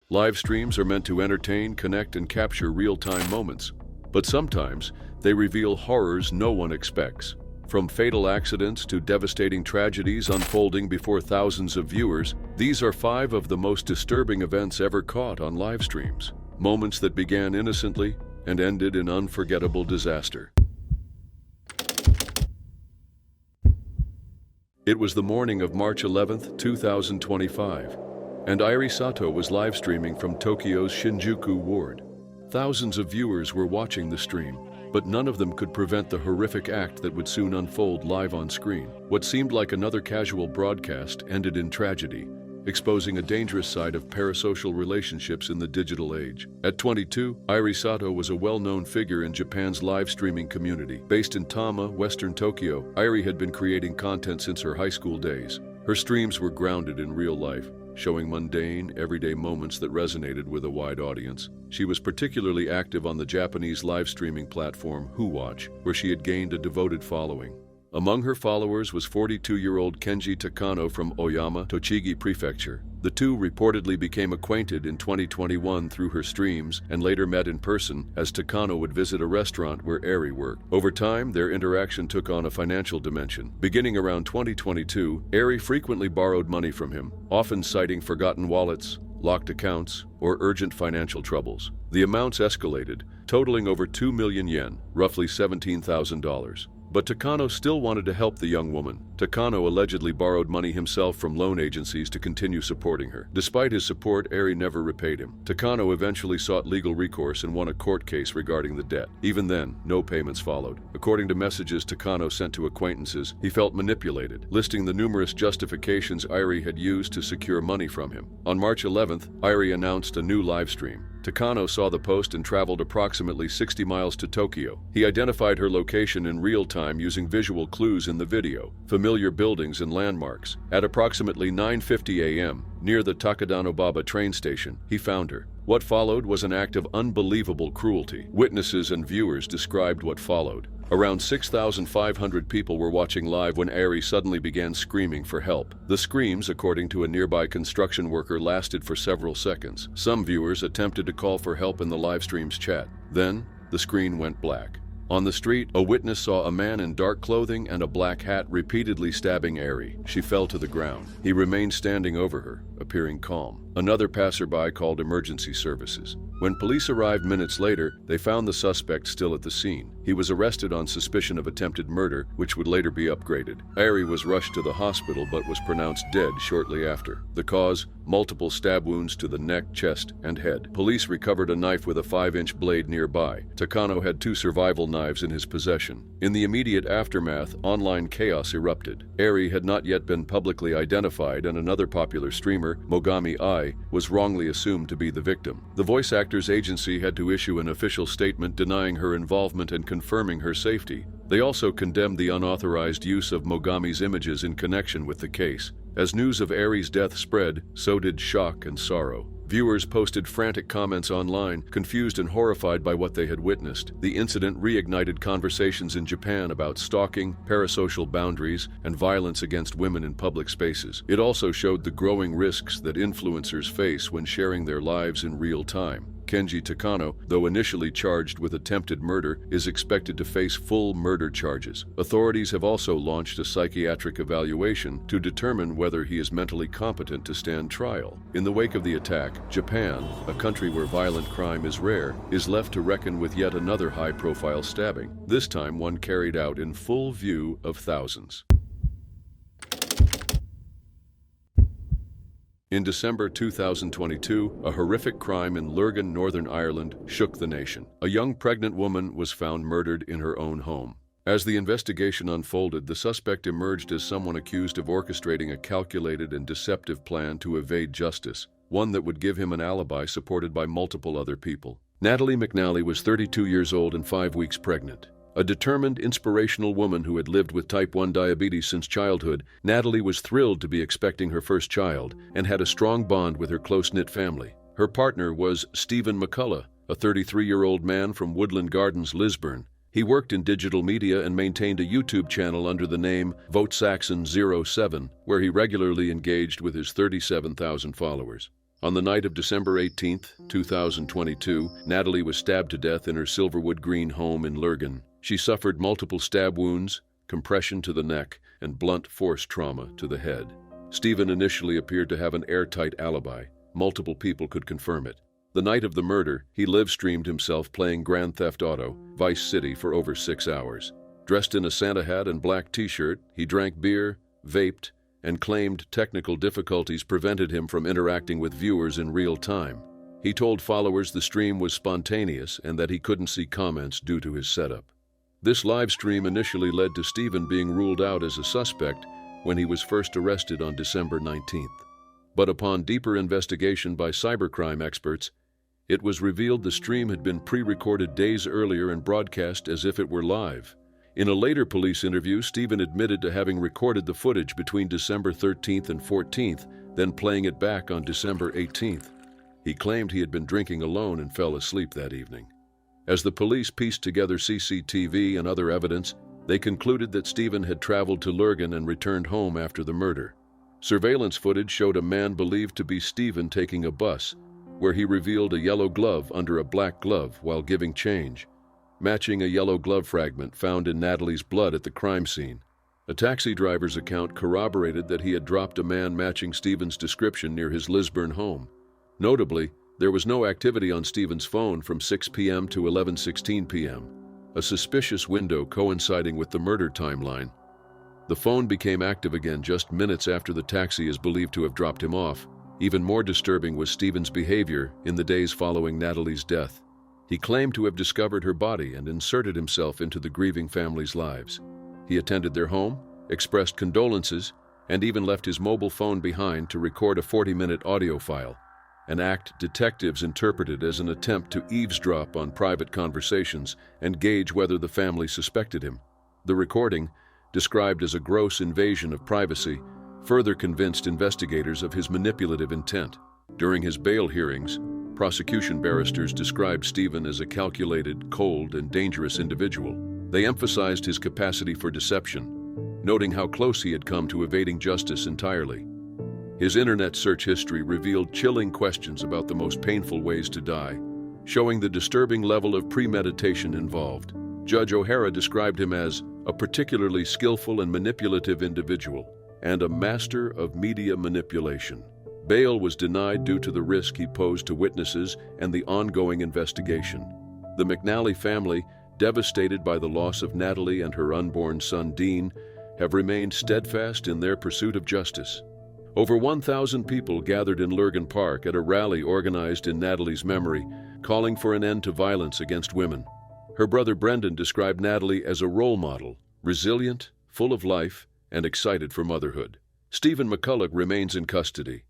Live streams are meant to entertain, connect, and capture real-time moments. But sometimes, they reveal horrors no one expects. From fatal accidents to devastating tragedies unfolding before thousands of viewers, these are 5 of the most disturbing events ever caught on live streams. Moments that began innocently and ended in unforgettable disaster. It was the morning of March 11, 2025, and Airi Sato was live streaming from Tokyo's Shinjuku ward. Thousands of viewers were watching the stream, but none of them could prevent the horrific act that would soon unfold live on screen. What seemed like another casual broadcast ended in tragedy, exposing a dangerous side of parasocial relationships in the digital age. At 22, Airi Sato was a well-known figure in Japan's live streaming community. Based in Tama, western Tokyo, Airi had been creating content since her high school days. Her streams were grounded in real life, showing mundane, everyday moments that resonated with a wide audience. She was particularly active on the Japanese live streaming platform WhoWatch, where she had gained a devoted following. Among her followers was 42-year-old Kenji Takano from Oyama, Tochigi Prefecture. The two reportedly became acquainted in 2021 through her streams and later met in person as Takano would visit a restaurant where Airi worked. Over time, their interaction took on a financial dimension. Beginning around 2022, Airi frequently borrowed money from him, often citing forgotten wallets, locked accounts, or urgent financial troubles. The amounts escalated, totaling over 2 million yen, roughly $17,000. But Takano still wanted to help the young woman. Takano allegedly borrowed money himself from loan agencies to continue supporting her. Despite his support, Airi never repaid him. Takano eventually sought legal recourse and won a court case regarding the debt. Even then, no payments followed. According to messages Takano sent to acquaintances, he felt manipulated, listing the numerous justifications Airi had used to secure money from him. On March 11th, Airi announced a new live stream. Takano saw the post and traveled approximately 60 miles to Tokyo. He identified her location in real time using visual clues in the video, familiar buildings and landmarks. At approximately 9:50 a.m., near the Takadanobaba train station, he found her. What followed was an act of unbelievable cruelty. Witnesses and viewers described what followed. Around 6,500 people were watching live when Airi suddenly began screaming for help. The screams, according to a nearby construction worker, lasted for several seconds. Some viewers attempted to call for help in the live stream's chat. Then, the screen went black. On the street, a witness saw a man in dark clothing and a black hat repeatedly stabbing Airi. She fell to the ground. He remained standing over her, appearing calm. Another passerby called emergency services. When police arrived minutes later, they found the suspect still at the scene. He was arrested on suspicion of attempted murder, which would later be upgraded. Airi was rushed to the hospital but was pronounced dead shortly after. The cause? Multiple stab wounds to the neck, chest, and head. Police recovered a knife with a 5-inch blade nearby. Takano had 2 survival knives in his possession. In the immediate aftermath, online chaos erupted. Airi had not yet been publicly identified, and another popular streamer, Mogami Ai, was wrongly assumed to be the victim. The voice actors agency had to issue an official statement denying her involvement and confirming her safety. They also condemned the unauthorized use of Mogami's images in connection with the case. As news of Airi's death spread, so did shock and sorrow. Viewers posted frantic comments online, confused and horrified by what they had witnessed. The incident reignited conversations in Japan about stalking, parasocial boundaries, and violence against women in public spaces. It also showed the growing risks that influencers face when sharing their lives in real time. Kenji Takano, though initially charged with attempted murder, is expected to face full murder charges. Authorities have also launched a psychiatric evaluation to determine whether he is mentally competent to stand trial. In the wake of the attack, Japan, a country where violent crime is rare, is left to reckon with yet another high-profile stabbing, this time one carried out in full view of thousands. In December 2022, a horrific crime in Lurgan, Northern Ireland, shook the nation. A young pregnant woman was found murdered in her own home. As the investigation unfolded, the suspect emerged as someone accused of orchestrating a calculated and deceptive plan to evade justice, one that would give him an alibi supported by multiple other people. Natalie McNally was 32 years old and 5 weeks pregnant. A determined, inspirational woman who had lived with type 1 diabetes since childhood, Natalie was thrilled to be expecting her first child and had a strong bond with her close-knit family. Her partner was Stephen McCullough, a 33-year-old man from Woodland Gardens, Lisburn. He worked in digital media and maintained a YouTube channel under the name VoteSaxon07, where he regularly engaged with his 37,000 followers. On the night of December 18, 2022, Natalie was stabbed to death in her Silverwood Green home in Lurgan. She suffered multiple stab wounds, compression to the neck, and blunt force trauma to the head. Stephen initially appeared to have an airtight alibi. Multiple people could confirm it. The night of the murder, he live-streamed himself playing Grand Theft Auto, Vice City for over 6 hours. Dressed in a Santa hat and black t-shirt, he drank beer, vaped, and claimed technical difficulties prevented him from interacting with viewers in real time. He told followers the stream was spontaneous and that he couldn't see comments due to his setup. This live stream initially led to Stephen being ruled out as a suspect when he was first arrested on December 19th. But upon deeper investigation by cybercrime experts, it was revealed the stream had been pre-recorded days earlier and broadcast as if it were live. In a later police interview, Stephen admitted to having recorded the footage between December 13th and 14th, then playing it back on December 18th. He claimed he had been drinking alone and fell asleep that evening. As the police pieced together CCTV and other evidence, they concluded that Stephen had traveled to Lurgan and returned home after the murder. Surveillance footage showed a man believed to be Stephen taking a bus, where he revealed a yellow glove under a black glove while giving change, matching a yellow glove fragment found in Natalie's blood at the crime scene. A taxi driver's account corroborated that he had dropped a man matching Stephen's description near his Lisburn home. Notably, there was no activity on Stephen's phone from 6 p.m. to 11:16 p.m., a suspicious window coinciding with the murder timeline. The phone became active again just minutes after the taxi is believed to have dropped him off. Even more disturbing was Stephen's behavior in the days following Natalie's death. He claimed to have discovered her body and inserted himself into the grieving family's lives. He attended their home, expressed condolences, and even left his mobile phone behind to record a 40-minute audio file, an act detectives interpreted as an attempt to eavesdrop on private conversations and gauge whether the family suspected him. The recording, described as a gross invasion of privacy, further convinced investigators of his manipulative intent. During his bail hearings, prosecution barristers described Stephen as a calculated, cold, and dangerous individual. They emphasized his capacity for deception, noting how close he had come to evading justice entirely. His internet search history revealed chilling questions about the most painful ways to die, showing the disturbing level of premeditation involved. Judge O'Hara described him as a particularly skillful and manipulative individual, and a master of media manipulation. Bail was denied due to the risk he posed to witnesses and the ongoing investigation. The McNally family, devastated by the loss of Natalie and her unborn son Dean, have remained steadfast in their pursuit of justice. Over 1,000 people gathered in Lurgan Park at a rally organized in Natalie's memory, calling for an end to violence against women. Her brother Brendan described Natalie as a role model, resilient, full of life, and excited for motherhood. Stephen McCulloch remains in custody.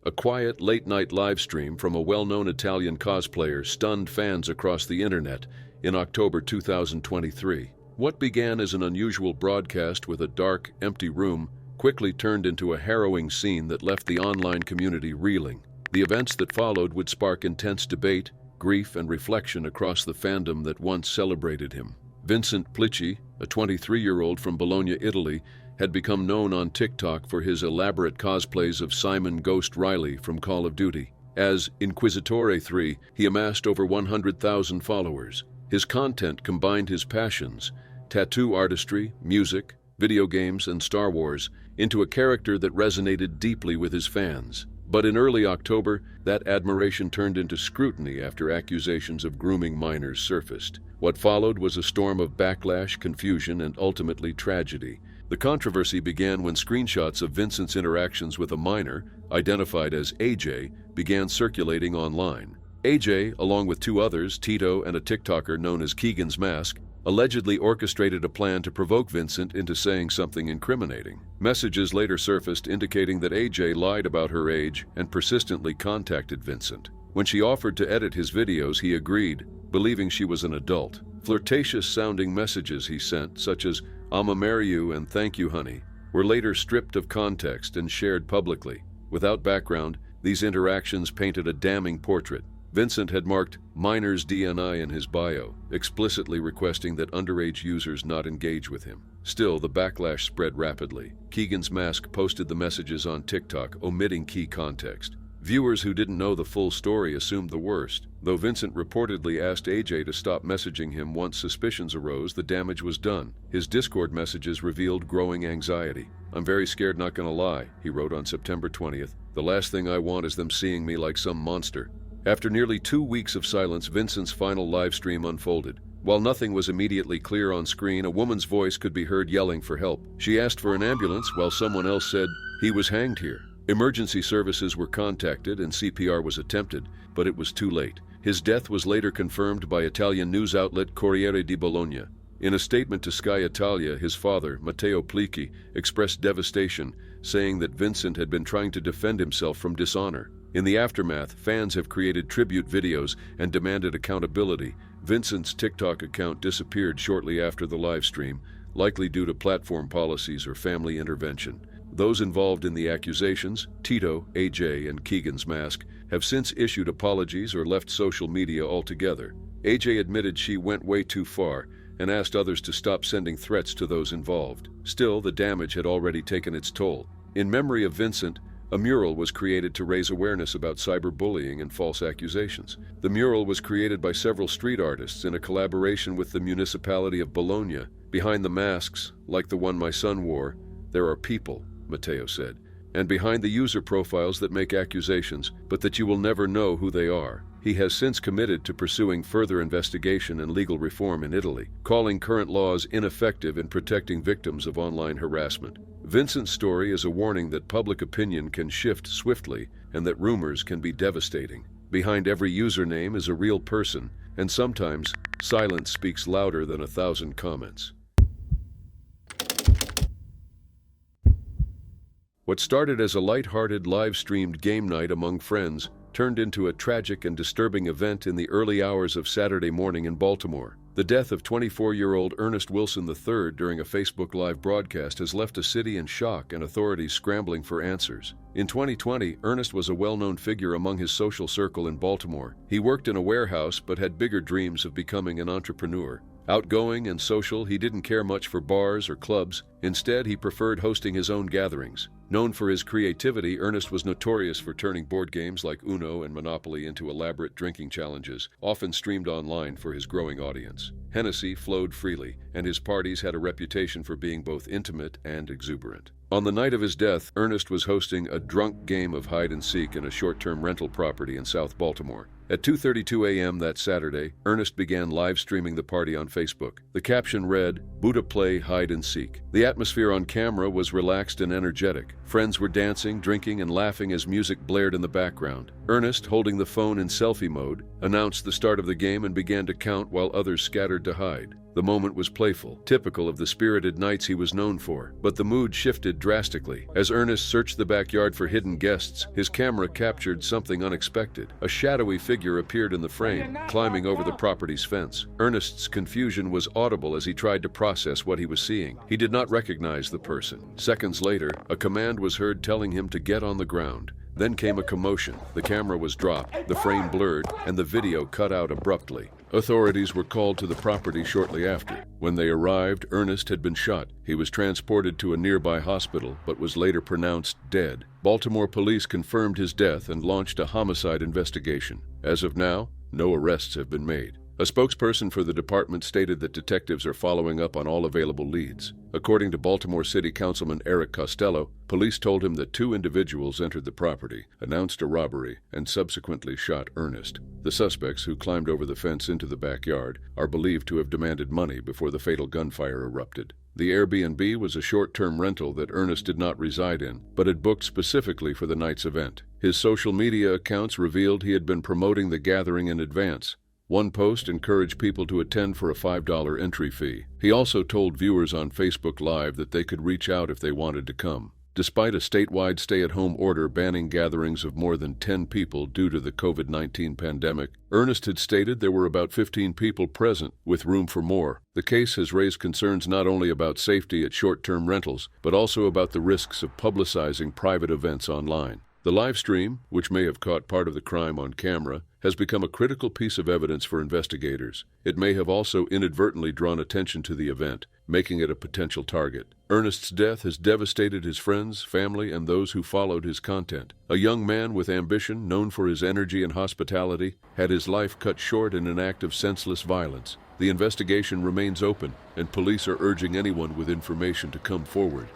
A quiet, late-night live stream from a well-known Italian cosplayer stunned fans across the internet in October 2023. What began as an unusual broadcast with a dark, empty room quickly turned into a harrowing scene that left the online community reeling. The events that followed would spark intense debate, grief, and reflection across the fandom that once celebrated him. Vincent Plicci, a 23-year-old from Bologna, Italy, had become known on TikTok for his elaborate cosplays of Simon Ghost Riley from Call of Duty. As Inquisitore 3, he amassed over 100,000 followers. His content combined his passions, tattoo artistry, music, video games, and Star Wars, into a character that resonated deeply with his fans. But in early October, that admiration turned into scrutiny after accusations of grooming minors surfaced. What followed was a storm of backlash, confusion, and ultimately tragedy. The controversy began when screenshots of Vincent's interactions with a minor, identified as AJ, began circulating online. AJ, along with two others, Tito and a TikToker known as Keegan's Mask, allegedly orchestrated a plan to provoke Vincent into saying something incriminating. Messages later surfaced indicating that AJ lied about her age and persistently contacted Vincent. When she offered to edit his videos, he agreed, believing she was an adult. Flirtatious-sounding messages he sent, such as "I'ma marry you" and "Thank you, honey," were later stripped of context and shared publicly. Without background, these interactions painted a damning portrait. Vincent had marked minors DNI in his bio, explicitly requesting that underage users not engage with him. Still, the backlash spread rapidly. Keegan's Mask posted the messages on TikTok, omitting key context. Viewers who didn't know the full story assumed the worst. Though Vincent reportedly asked AJ to stop messaging him once suspicions arose, the damage was done. His Discord messages revealed growing anxiety. "I'm very scared, not gonna lie," he wrote on September 20th. "The last thing I want is them seeing me like some monster." After nearly 2 weeks of silence, Vincent's final live stream unfolded. While nothing was immediately clear on screen, a woman's voice could be heard yelling for help. She asked for an ambulance while someone else said, "He was hanged here." Emergency services were contacted and CPR was attempted, but it was too late. His death was later confirmed by Italian news outlet Corriere di Bologna. In a statement to Sky Italia, his father, Matteo Plichi, expressed devastation, saying that Vincent had been trying to defend himself from dishonor. In the aftermath, fans have created tribute videos and demanded accountability. Vincent's TikTok account disappeared shortly after the live stream, likely due to platform policies or family intervention. Those involved in the accusations, Tito, AJ, and Keegan's Mask, have since issued apologies or left social media altogether. AJ admitted she went way too far and asked others to stop sending threats to those involved. Still, the damage had already taken its toll. In memory of Vincent, a mural was created to raise awareness about cyberbullying and false accusations. The mural was created by several street artists in a collaboration with the municipality of Bologna. "Behind the masks, like the one my son wore, there are people," Matteo said, "and behind the user profiles that make accusations, but that you will never know who they are." He has since committed to pursuing further investigation and legal reform in Italy, calling current laws ineffective in protecting victims of online harassment. Vincent's story is a warning that public opinion can shift swiftly and that rumors can be devastating. Behind every username is a real person, and sometimes silence speaks louder than 1,000 comments. What started as a light-hearted live-streamed game night among friends turned into a tragic and disturbing event in the early hours of Saturday morning in Baltimore. The death of 24-year-old Ernest Wilson III during a Facebook Live broadcast has left a city in shock and authorities scrambling for answers. In 2020, Ernest was a well-known figure among his social circle in Baltimore. He worked in a warehouse but had bigger dreams of becoming an entrepreneur. Outgoing and social, he didn't care much for bars or clubs. Instead, he preferred hosting his own gatherings. Known for his creativity, Ernest was notorious for turning board games like Uno and Monopoly into elaborate drinking challenges, often streamed online for his growing audience. Hennessy flowed freely, and his parties had a reputation for being both intimate and exuberant. On the night of his death, Ernest was hosting a drunk game of hide-and-seek in a short-term rental property in South Baltimore. At 2:32 a.m. that Saturday, Ernest began live streaming the party on Facebook. The caption read, "Buddha play hide and seek." The atmosphere on camera was relaxed and energetic. Friends were dancing, drinking, and laughing as music blared in the background. Ernest, holding the phone in selfie mode, announced the start of the game and began to count while others scattered to hide. The moment was playful, typical of the spirited nights he was known for. But the mood shifted drastically. As Ernest searched the backyard for hidden guests, his camera captured something unexpected. A shadowy figure appeared in the frame, climbing over the property's fence. Ernest's confusion was audible as he tried to process what he was seeing. He did not recognize the person. Seconds later, a command was heard telling him to get on the ground. Then came a commotion. The camera was dropped, the frame blurred, and the video cut out abruptly. Authorities were called to the property shortly after. When they arrived, Ernest had been shot. He was transported to a nearby hospital, but was later pronounced dead. Baltimore police confirmed his death and launched a homicide investigation. As of now, no arrests have been made. A spokesperson for the department stated that detectives are following up on all available leads. According to Baltimore City Councilman Eric Costello, police told him that 2 individuals entered the property, announced a robbery, and subsequently shot Ernest. The suspects, who climbed over the fence into the backyard, are believed to have demanded money before the fatal gunfire erupted. The Airbnb was a short-term rental that Ernest did not reside in, but had booked specifically for the night's event. His social media accounts revealed he had been promoting the gathering in advance. One post encouraged people to attend for a $5 entry fee. He also told viewers on Facebook Live that they could reach out if they wanted to come. Despite a statewide stay-at-home order banning gatherings of more than 10 people due to the COVID-19 pandemic, Ernest had stated there were about 15 people present, with room for more. The case has raised concerns not only about safety at short-term rentals, but also about the risks of publicizing private events online. The live stream, which may have caught part of the crime on camera, has become a critical piece of evidence for investigators. It may have also inadvertently drawn attention to the event, making it a potential target. Ernest's death has devastated his friends, family, and those who followed his content. A young man with ambition, known for his energy and hospitality, had his life cut short in an act of senseless violence. The investigation remains open, and police are urging anyone with information to come forward.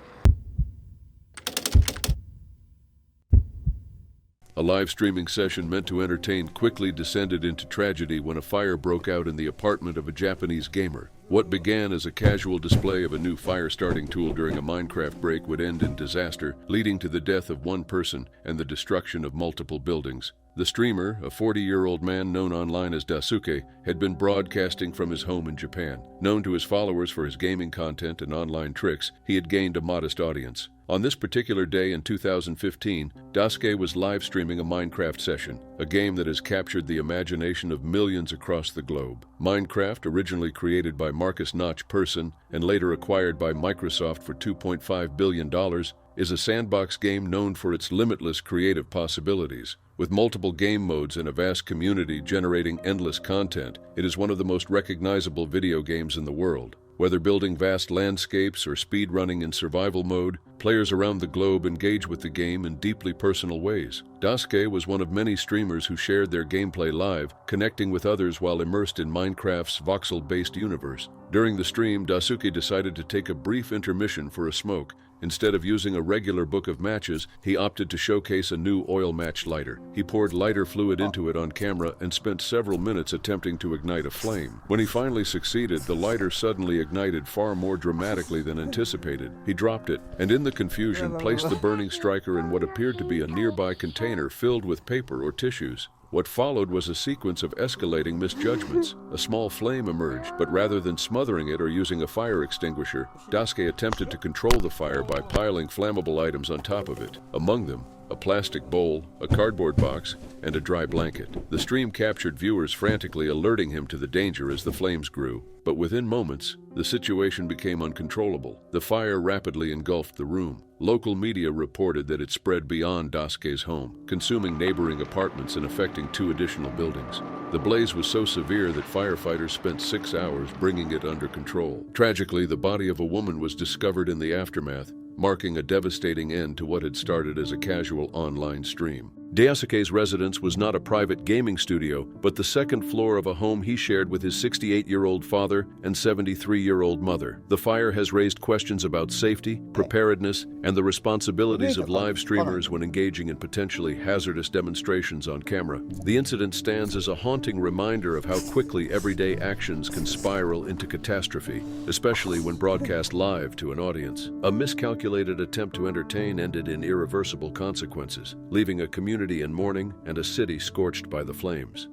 A live streaming session meant to entertain quickly descended into tragedy when a fire broke out in the apartment of a Japanese gamer. What began as a casual display of a new fire-starting tool during a Minecraft break would end in disaster, leading to the death of one person and the destruction of multiple buildings. The streamer, a 40-year-old man known online as Daisuke, had been broadcasting from his home in Japan. Known to his followers for his gaming content and online tricks, he had gained a modest audience. On this particular day in 2015, Daisuke was live streaming a Minecraft session, a game that has captured the imagination of millions across the globe. Minecraft, originally created by Marcus Notch Persson and later acquired by Microsoft for $2.5 billion, is a sandbox game known for its limitless creative possibilities. With multiple game modes and a vast community generating endless content, it is one of the most recognizable video games in the world. Whether building vast landscapes or speedrunning in survival mode, players around the globe engage with the game in deeply personal ways. Daisuke was one of many streamers who shared their gameplay live, connecting with others while immersed in Minecraft's voxel-based universe. During the stream, Daisuke decided to take a brief intermission for a smoke. Instead of using a regular book of matches, he opted to showcase a new oil match lighter. He poured lighter fluid into it on camera and spent several minutes attempting to ignite a flame. When he finally succeeded, the lighter suddenly ignited far more dramatically than anticipated. He dropped it, and in the confusion, placed the burning striker in what appeared to be a nearby container filled with paper or tissues. What followed was a sequence of escalating misjudgments. A small flame emerged, but rather than smothering it or using a fire extinguisher, Daisuke attempted to control the fire by piling flammable items on top of it. Among them, a plastic bowl, a cardboard box, and a dry blanket. The stream captured viewers frantically alerting him to the danger as the flames grew. But within moments, the situation became uncontrollable. The fire rapidly engulfed the room. Local media reported that it spread beyond Daisuke's home, consuming neighboring apartments and affecting 2 additional buildings. The blaze was so severe that firefighters spent 6 hours bringing it under control. Tragically, the body of a woman was discovered in the aftermath, marking a devastating end to what had started as a casual online stream. Daisuke's residence was not a private gaming studio, but the second floor of a home he shared with his 68-year-old father and 73-year-old mother. The fire has raised questions about safety, preparedness, and the responsibilities of live streamers when engaging in potentially hazardous demonstrations on camera. The incident stands as a haunting reminder of how quickly everyday actions can spiral into catastrophe, especially when broadcast live to an audience. A miscalculated attempt to entertain ended in irreversible consequences, leaving a community in mourning and a city scorched by the flames.